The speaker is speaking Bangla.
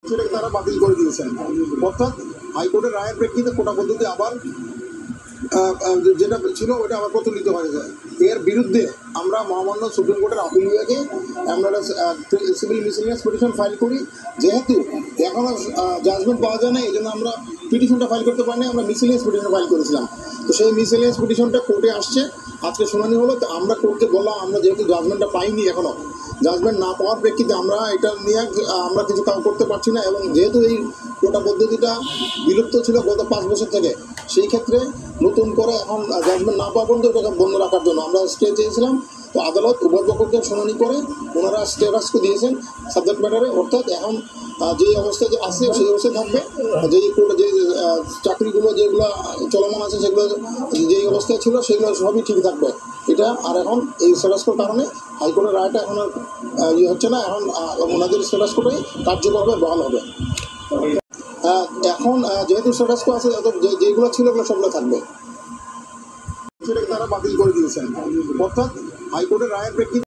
সেটাকে তারা বাতিল করে দিয়েছেন। অর্থাৎ হাইকোর্টের রায়ের প্রেক্ষিতে কোটা পদ্ধতি আবার যেটা ছিল ওটা আবার প্রচলিত হয়ে যায়। এর বিরুদ্ধে আমরা মহামান্য সুপ্রিম কোর্টের আপিল বিভাগে আমরা সিভিল মিসেলিনিয়াস পিটিশন ফাইল করি। যেহেতু এখনও জাজমেন্ট পাওয়া যায় না, এই জন্য আমরা পিটিশনটা ফাইল করতে পারিনি, আমরা মিসেলিনিয়াস পিটিশন ফাইল করেছিলাম। তো সেই মিসেলিনিয়াস পিটিশনটা কোর্টে আসছে, আজকে শুনানি হলো। তো আমরা কোর্টকে বললাম আমরা যেহেতু জাজমেন্টটা পাইনি, এখনও জাজমেন্ট না পাওয়ার প্রেক্ষিতে আমরা এটা নিয়ে আমরা কিছু কাজ করতে পারছি না, এবং যেহেতু এই কোটা পদ্ধতিটা বিলুপ্ত ছিল গত 5 বছর থেকে, সেই ক্ষেত্রে নতুন করে এখন জাজমেন্ট না পাওয়া পর্যন্ত এটাকে বন্ধ রাখার জন্য আমরা স্টে চেয়েছিলাম। তো আদালত উভয় পক্ষকে শুনানি করে ওনারা স্টেটাসকে দিয়েছেন সাবজেক্ট ম্যাটারে। অর্থাৎ এখন যে অবস্থায় যে আছে সেই অবস্থায় থাকবে। যে চাকরিগুলো যেগুলো চলমান আছে সেগুলো যেই অবস্থায় ছিল সেগুলো সবই ঠিক থাকবে। এটা আর এখন এই স্টেটাসকোর কারণে হাইকোর্টের রায়টা এখন আর হচ্ছে না, এখন ওনাদের স্টেটাসকোটাই কার্যকরভাবে বহাল হবে। এখন যেহেতু স্টেটাসকো আছে, যেগুলো ছিল ওগুলো সবগুলো থাকবে। সেটাকে তারা বাতিল করে দিয়েছেন। অর্থাৎ হাইকোর্টের রায়ের প্রেক্ষিতে